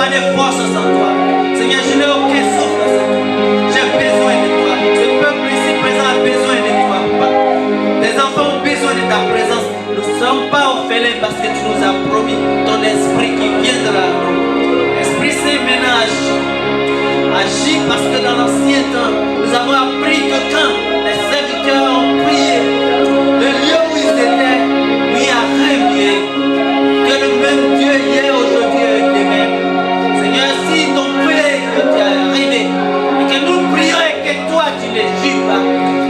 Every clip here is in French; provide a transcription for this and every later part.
pas de force sans toi. Seigneur, je n'ai aucun souffle sans toi. J'ai besoin de toi. Ce peuple ici présent a besoin de toi, Papa. Les enfants ont besoin de ta présence. Nous ne sommes pas orphelins parce que tu nous as promis ton esprit qui viendra à nous. Esprit Saint maintenant agit. Agis parce que dans l'ancien temps, nous avons appris que quand les serviteurs ont prié, le lieu où ils étaient lui a remué. Que le même Dieu hier, aujourd'hui et demain. Seigneur, si ton prière que tu as arrivé et que nous prions et que toi tu ne juges pas,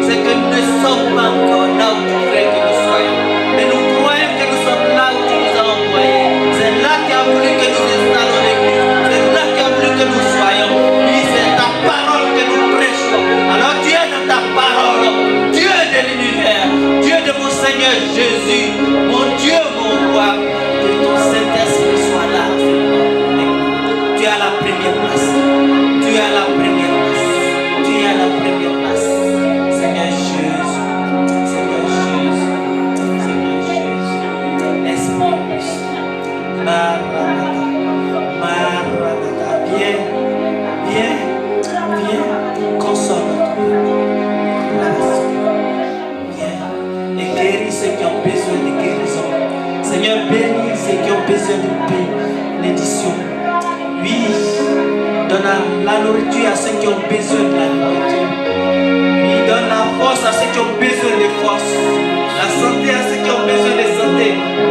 c'est que nous ne sommes pas encore là où tu voudrais que nous soyons. Mais nous croyons que nous sommes là où tu nous as envoyés. C'est là qui a voulu que nous installons l'église. C'est là qui a voulu que nous soyons. Oui, c'est ta parole que nous prêchons. Alors tu es dans ta parole, Dieu de l'univers, Dieu de mon Seigneur Jésus, mon Dieu, mon roi, que ton Saint-Esprit soit là. Tu es à la première place. Tu es à la première place. Tu es à la première place. Seigneur Jésus. Seigneur Jésus. Seigneur Jésus. Esprit. Maranatha. Maranatha. Viens. Viens. Viens. Console-toi. Viens. Et guéris ceux qui ont besoin de guérison. Seigneur, bénis ceux qui ont besoin de bénédiction. Oui, donne la nourriture à ceux qui ont besoin de la nourriture. Oui, donne la force à ceux qui ont besoin de force. La santé à ceux qui ont besoin de santé.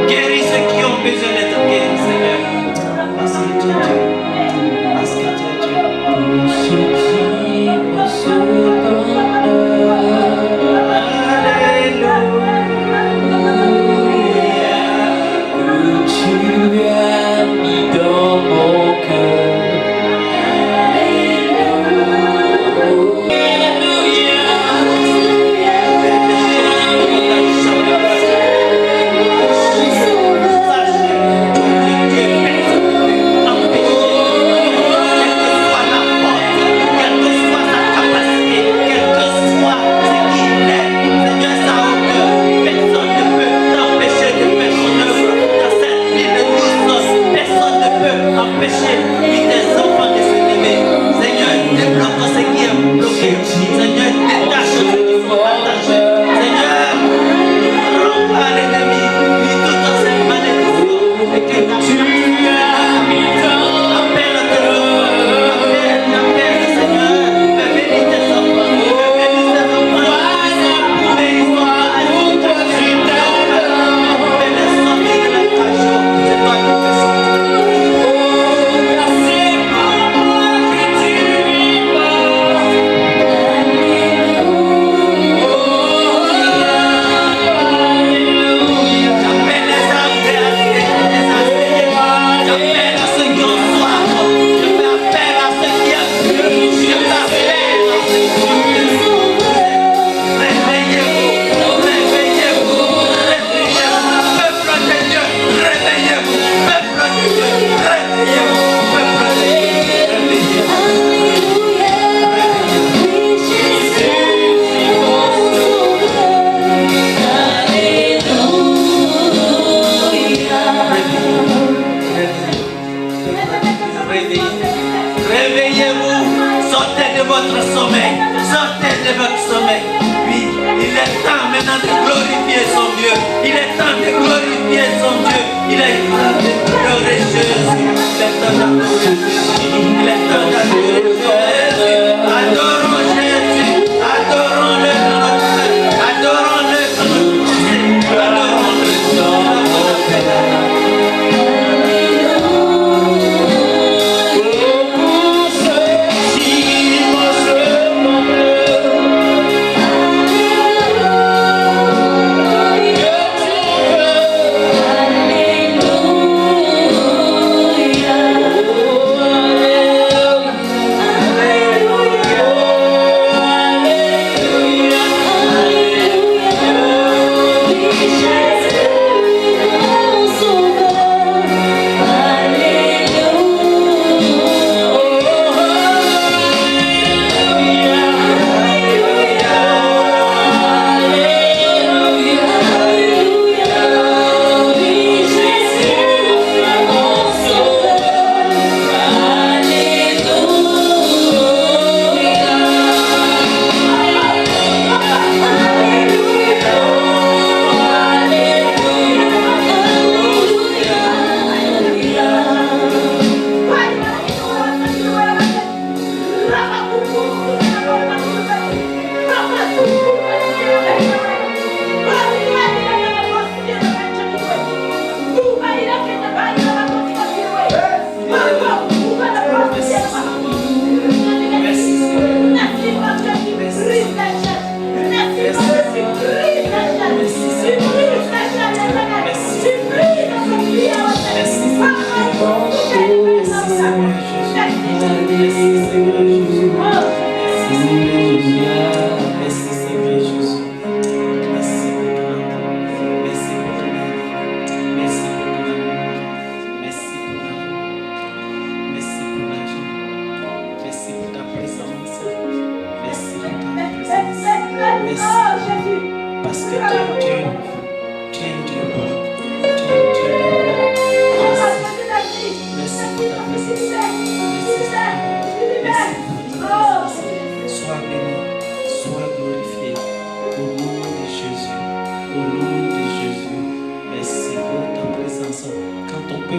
Guéris ceux qui ont besoin d'être guéris, Seigneur. Parce que tu es Dieu. Parce que tu es Dieu. Alléluia. Tu as mis dans mon cœur. Alléluia.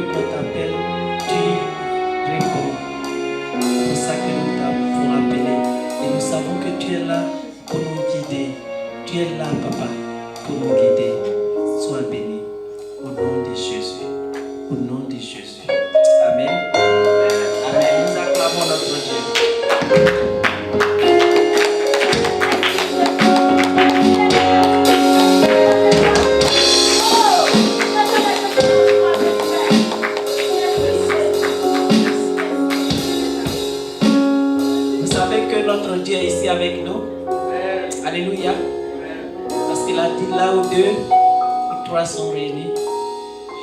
peuple t'appelle, tu réponds. C'est pour ça que nous t'avons appelé. Et nous savons que tu es là pour nous guider. Tu es là, Papa, pour nous guider. Sois béni. Au nom de Jésus. Au nom de Jésus. Amen. Amen. Nous acclamons notre Dieu. Vous savez que notre Dieu est ici avec nous. Alléluia. Parce qu'il a dit là où deux ou trois sont réunis,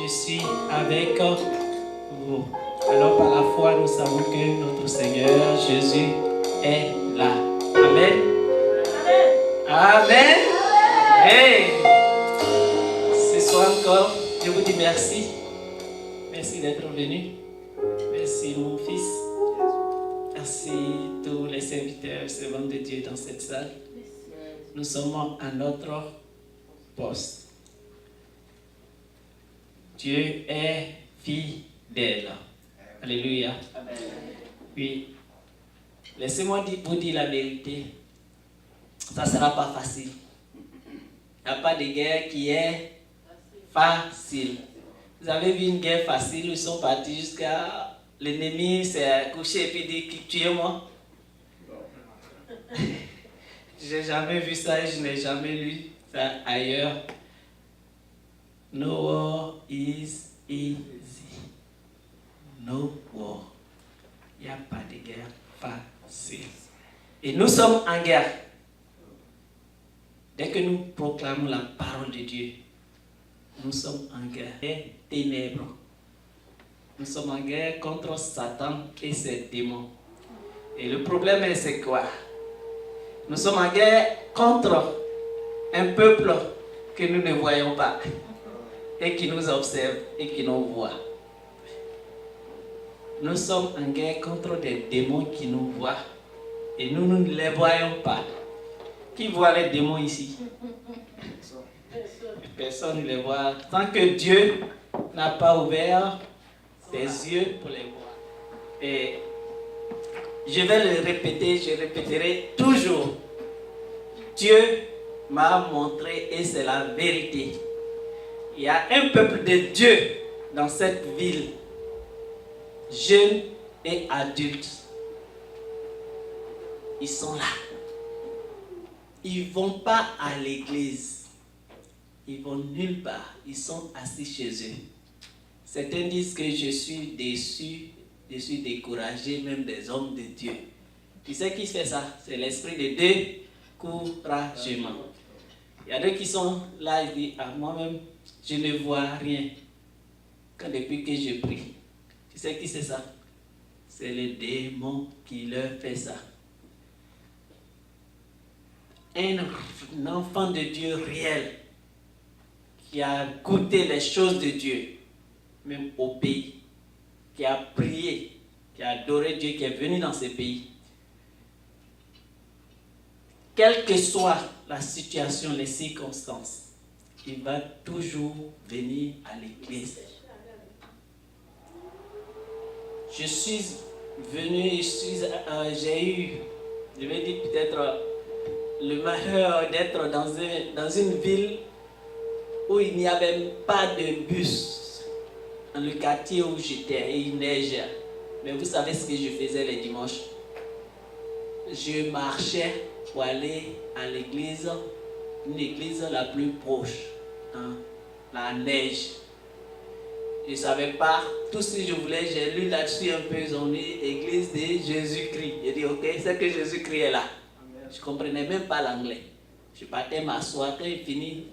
je suis avec vous. Alors par la foi, nous savons que notre Seigneur Jésus est là. Amen. Amen. Hey. Ce soir encore, je vous dis merci. Merci d'être venu. Merci mon fils. Merci tous les serviteurs, servants de Dieu dans cette salle. Nous sommes à notre poste. Dieu est fidèle. Alléluia. Amen. Oui. Laissez-moi vous dire la vérité. Ça ne sera pas facile. Il n'y a pas de guerre qui est facile. Vous avez vu une guerre facile, ils sont partis jusqu'à... L'ennemi s'est couché et puis dit tuez-moi. Je n'ai jamais vu ça et je n'ai jamais lu ça ailleurs. No war is easy. No war. Il n'y a pas de guerre facile. Et nous sommes en guerre. Dès que nous proclamons la parole de Dieu, nous sommes en guerre. Les ténèbres. Nous sommes en guerre contre Satan et ses démons. Et le problème, c'est quoi? Nous sommes en guerre contre un peuple que nous ne voyons pas et qui nous observe et qui nous voit. Nous sommes en guerre contre des démons qui nous voient et nous ne les voyons pas. Qui voit les démons ici? Personne ne les voit. Tant que Dieu n'a pas ouvert des yeux pour les voir. Et je vais le répéter, je répéterai toujours. Dieu m'a montré et c'est la vérité. Il y a un peuple de Dieu dans cette ville, jeunes et adultes. Ils sont là. Ils ne vont pas à l'église. Ils vont nulle part. Ils sont assis chez eux. Certains disent que je suis déçu, je suis découragé, même des hommes de Dieu. Tu sais qui fait ça? C'est l'esprit de découragement. Il y a d'autres qui sont là et disent, ah, moi-même, je ne vois rien quand depuis que je prie. Tu sais qui c'est ça? C'est le démon qui leur fait ça. Un enfant de Dieu réel qui a goûté les choses de Dieu, même au pays, qui a prié, qui a adoré Dieu, qui est venu dans ce pays. Quelle que soit la situation, les circonstances, il va toujours venir à l'église. Je suis venu, j'ai eu, je vais dire peut-être, le malheur d'être dans une ville où il n'y avait pas de bus. Dans le quartier où j'étais, et il neigeait. Mais vous savez ce que je faisais les dimanches? Je marchais pour aller à l'église, une église la plus proche, dans la neige. Je ne savais pas tout ce que je voulais. J'ai lu là-dessus un peu, ils ont mis église de Jésus-Christ. J'ai dit, ok, c'est que Jésus-Christ est là. Je ne comprenais même pas l'anglais. Je partais m'asseoir quand il finit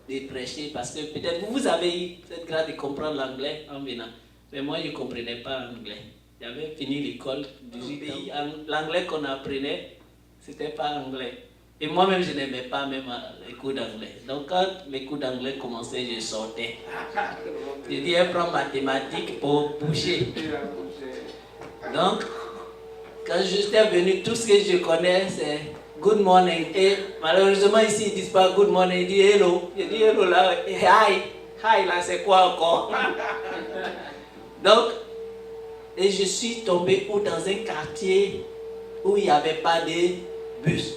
de prêcher, parce que peut-être vous avez eu cette grâce de comprendre l'anglais en venant. Mais moi, je ne comprenais pas l'anglais. J'avais fini l'école du pays. L'anglais qu'on apprenait, ce n'était pas anglais. Et moi-même, je n'aimais pas même les cours d'anglais. Donc, quand les cours d'anglais commençaient, je sortais. Je disais, prends mathématiques pour boucher. Donc, quand j'étais venu, tout ce que je connais, c'est good morning. Et malheureusement, ici, ils ne disent pas good morning, ils disent hello. Je dis hello là, hi, Aïe, là, c'est quoi encore? Donc, et je suis tombé dans un quartier où il n'y avait pas de bus.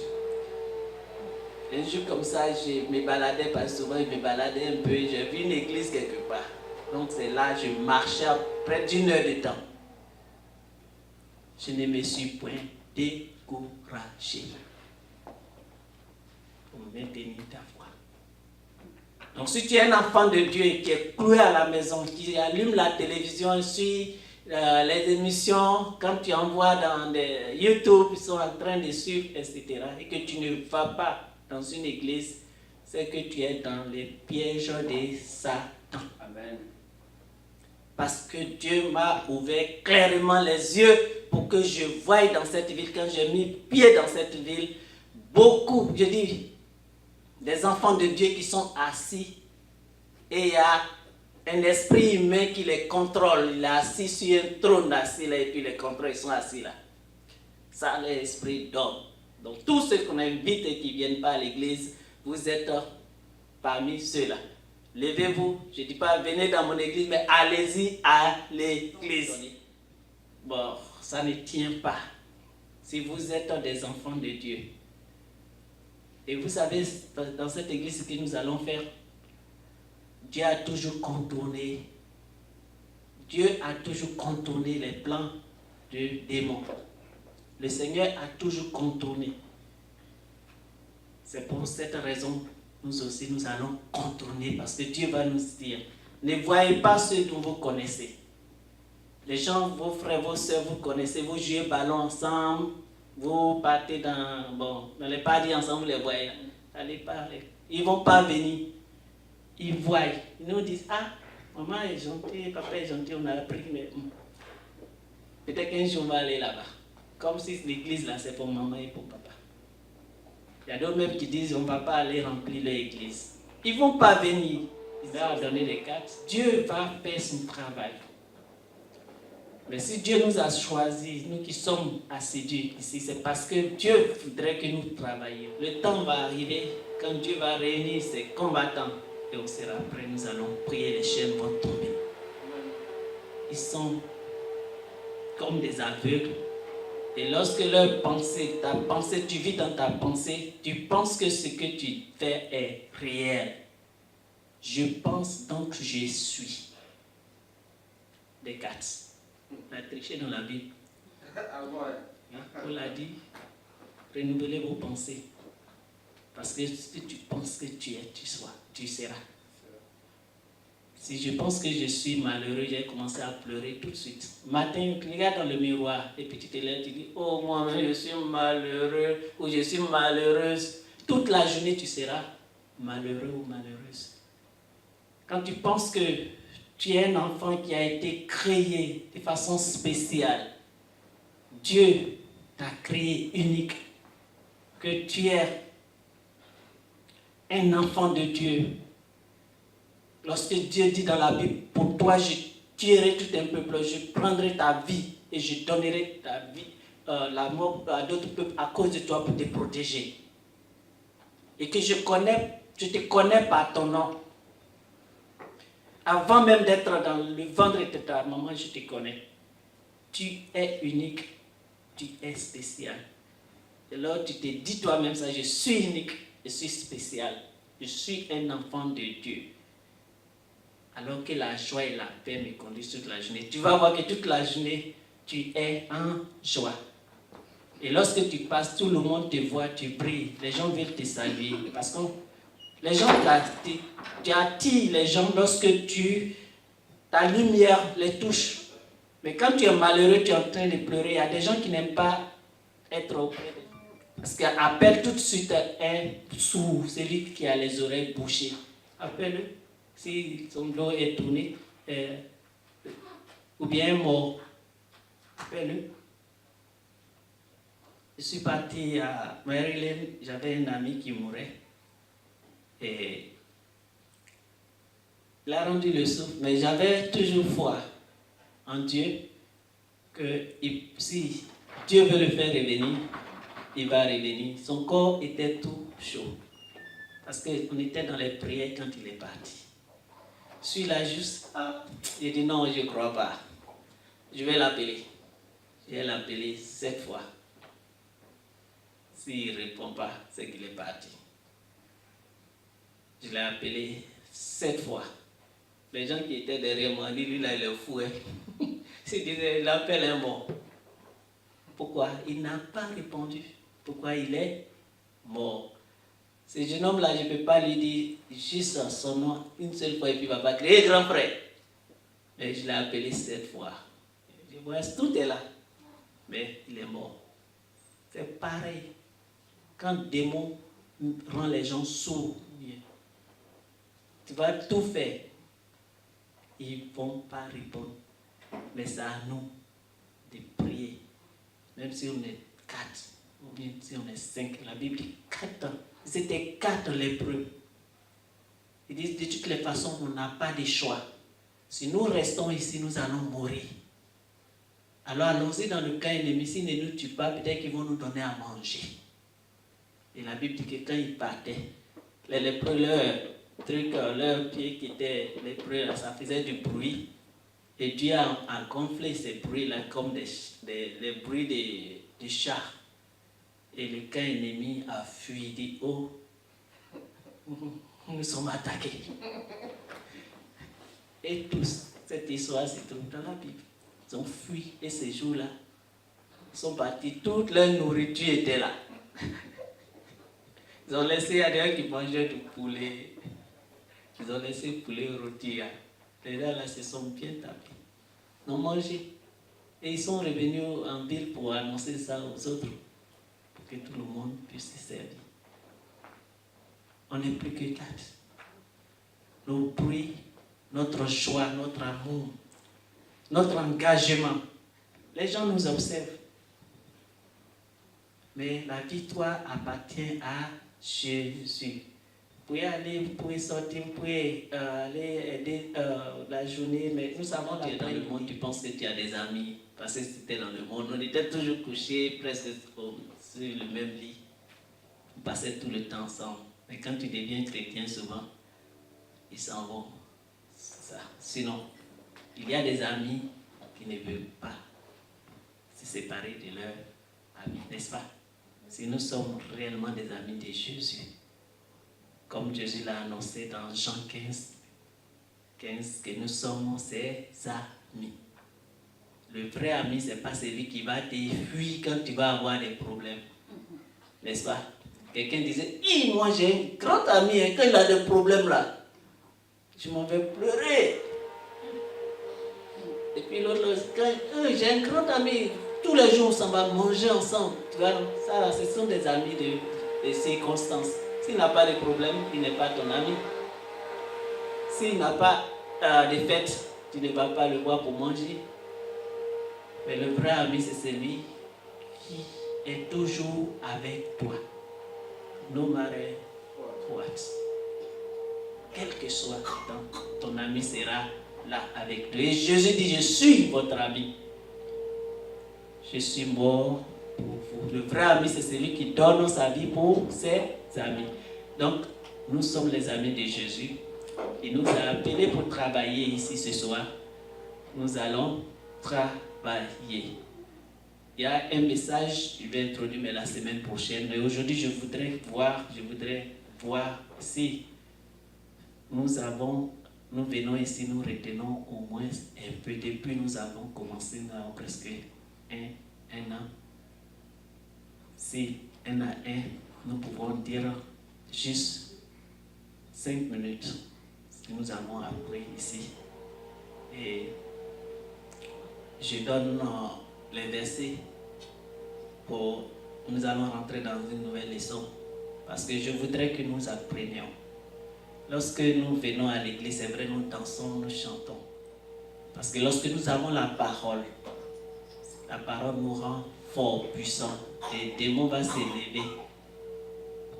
Un jour comme ça, je me baladais, pas souvent, je me baladais un peu, j'ai vu une église quelque part. Donc c'est là, je marchais près d'une heure de temps. Je ne me suis point découragé pour maintenir ta foi. Donc si tu es un enfant de Dieu qui est cloué à la maison, qui allume la télévision, suit les émissions, quand tu envoies dans des YouTube, ils sont en train de suivre, etc., et que tu ne vas pas dans une église, c'est que tu es dans les pièges de Satan. Amen. Parce que Dieu m'a ouvert clairement les yeux pour que je voie dans cette ville, quand j'ai mis pied dans cette ville, beaucoup, je dis, des enfants de Dieu qui sont assis, et il y a un esprit humain qui les contrôle. Il est assis sur un trône assis là, et puis les contrôle, ils sont assis là. Ça, l'esprit d'homme. Donc tous ceux qu'on invite et qui ne viennent pas à l'église, vous êtes parmi ceux-là. Levez-vous, je ne dis pas venez dans mon église, mais allez-y à l'église. Bon, ça ne tient pas. Si vous êtes des enfants de Dieu. Et vous savez, dans cette église, ce que nous allons faire, Dieu a toujours contourné. Dieu a toujours contourné les plans du démon. Le Seigneur a toujours contourné. C'est pour cette raison, nous aussi, nous allons contourner, parce que Dieu va nous dire, ne voyez pas ceux dont vous connaissez. Les gens, vos frères, vos soeurs, vous connaissez, vous jouez ballon ensemble, vous partez dans les parties ensemble, vous les voyez. Allez parler. Ils ne vont pas venir. Ils voient. Ils nous disent, ah, maman est gentille, papa est gentil, on a appris, mais peut-être qu'un jour on va aller là-bas. Comme si l'église là, c'est pour maman et pour papa. Il y a d'autres même qui disent, on ne va pas aller remplir l'église. Ils ne vont pas venir. Ils vont donner des cartes. Dieu va faire son travail. Mais si Dieu nous a choisis, nous qui sommes assidus ici, c'est parce que Dieu voudrait que nous travaillions. Le temps va arriver, quand Dieu va réunir ses combattants, et on sera prêts, nous allons prier, les chaînes vont tomber. Ils sont comme des aveugles. Et lorsque leur pensée, ta pensée, tu vis dans ta pensée, tu penses que ce que tu fais est réel. Je pense donc je suis. Descartes. On a triché dans la Bible. On l'a dit, renouvelez vos pensées. Parce que si tu penses que tu es, tu seras. Si je pense que je suis malheureux, j'ai commencé à pleurer tout de suite. Matin, tu regardes dans le miroir et puis tu te lèves, tu dis, oh moi-même je suis malheureux ou je suis malheureuse. Toute la journée tu seras malheureux ou malheureuse. Quand tu penses que tu es un enfant qui a été créé de façon spéciale, Dieu t'a créé unique, que tu es un enfant de Dieu. Lorsque Dieu dit dans la Bible, pour toi je tuerai tout un peuple, je prendrai ta vie et je donnerai ta vie, la mort à d'autres peuples à cause de toi pour te protéger. Et que je te connais par ton nom. Avant même d'être dans le ventre de ta maman, je te connais. Tu es unique, tu es spécial. Et alors tu te dis toi-même ça, je suis unique, je suis spécial, je suis un enfant de Dieu. Alors que la joie et la paix me conduisent toute la journée. Tu vas voir que toute la journée, tu es en joie. Et lorsque tu passes, tout le monde te voit, tu brilles. Les gens veulent te saluer. Parce que les gens tu attires les gens lorsque ta lumière les touche. Mais quand tu es malheureux, tu es en train de pleurer. Il y a des gens qui n'aiment pas être auprès de toi. Parce qu'appelle tout de suite un sourd, celui qui a les oreilles bouchées. Appelle-le. Si son dos est tourné, ou bien mort, appelle-le. Je suis parti à Maryland, j'avais un ami qui mourait. Et il a rendu le souffle, mais j'avais toujours foi en Dieu que si Dieu veut le faire revenir, il va revenir. Son corps était tout chaud parce qu'on était dans les prières quand il est parti. Je suis là juste, j'ai dit non, je ne crois pas. Je vais l'appeler. Je vais l'appeler 7 fois. S'il ne répond pas, c'est qu'il est parti. Je l'ai appelé 7 fois. Les gens qui étaient derrière moi disent, lui là, il est fou. Hein? Il appelle un mort. Pourquoi? Il n'a pas répondu. Pourquoi il est mort? Ce jeune homme-là, je ne peux pas lui dire juste son nom une seule fois et puis il va pas crier grand frère. Mais je l'ai appelé 7 fois. Je vois, tout est là. Mais il est mort. C'est pareil. Quand le démon rend les gens sourds, tu vas tout faire. Ils ne vont pas répondre. Mais c'est à nous de prier. Même si on est 4, ou bien si on est 5, la Bible dit 4. C'était 4 lépreux. Ils disent de toutes les façons, on n'a pas de choix. Si nous restons ici, nous allons mourir. Alors allons-y dans le camp ennemi. S'ils ne nous tuent pas, peut-être qu'ils vont nous donner à manger. Et la Bible dit que quand ils partaient, les lépreux, leurs pieds qui étaient lépreux, ça faisait du bruit. Et Dieu a gonflé ces bruits-là comme les bruits des chats. Et le camp ennemi a fui. Il dit, oh, nous sommes attaqués. Et tous, cette histoire se trouve dans la Bible. Ils ont fui. Et ces jours-là, ils sont partis. Toute leur nourriture était là. Ils ont laissé à des gens qui mangeaient du poulet. Ils ont laissé le poulet rôti. Les gens là se sont bien tapés. Ils ont mangé. Et ils sont revenus en ville pour annoncer ça aux autres. Pour que tout le monde puisse se servir. On n'est plus que 4. Nos bruits, notre joie, notre amour, notre engagement. Les gens nous observent. Mais la victoire appartient à Jésus. Vous pouvez aller, vous pouvez sortir, vous pouvez aller aider la journée, mais nous savons que dans le monde, tu penses que tu as des amis, parce que c'était dans le monde. On était toujours couchés presque sur le même lit. On passait tout le temps ensemble. Mais quand tu deviens chrétien, souvent, ils s'en vont. C'est ça. Sinon, il y a des amis qui ne veulent pas se séparer de leurs amis, n'est-ce pas? Si nous sommes réellement des amis de Jésus, comme Jésus l'a annoncé dans Jean 15, que nous sommes ses amis. Le vrai ami, ce n'est pas celui qui va te fuir quand tu vas avoir des problèmes. N'est-ce pas? Quelqu'un disait, moi j'ai un grand ami, quand il a des problèmes là, je m'en vais pleurer. Et puis l'autre, j'ai un grand ami, tous les jours on va manger ensemble. Tu vois, ça, ce sont des amis de circonstances. S'il n'a pas de problème, il n'est pas ton ami. S'il n'a pas de fête, tu ne vas pas le voir pour manger. Mais le vrai ami, c'est celui qui est toujours avec toi. No matter what. Quel que soit le temps, ton ami sera là avec toi. Et Jésus dit, je suis votre ami. Je suis mort pour vous. Le vrai ami, c'est celui qui donne sa vie pour ses amis. Donc, nous sommes les amis de Jésus. Il nous a appelés pour travailler ici ce soir. Nous allons travailler. Il y a un message, je vais introduire mais la semaine prochaine. Mais aujourd'hui, je voudrais voir si nous venons ici, nous retenons au moins un peu. Depuis nous avons commencé, nous avons presque un an. Si un à un, nous pouvons dire juste 5 minutes ce que nous avons appris ici. Et je donne les versets pour nous allons rentrer dans une nouvelle leçon. Parce que je voudrais que nous apprenions. Lorsque nous venons à l'église, c'est vrai, nous dansons, nous chantons. Parce que lorsque nous avons la parole nous rend fort, puissant. Et le démon va s'élever.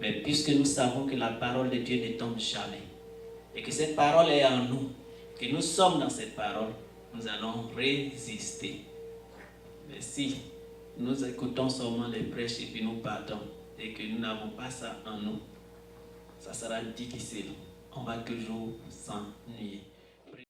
Mais puisque nous savons que la parole de Dieu ne tombe jamais, et que cette parole est en nous, que nous sommes dans cette parole, nous allons résister. Mais si nous écoutons seulement les prêches et puis nous partons, et que nous n'avons pas ça en nous, ça sera difficile. On va toujours s'ennuyer.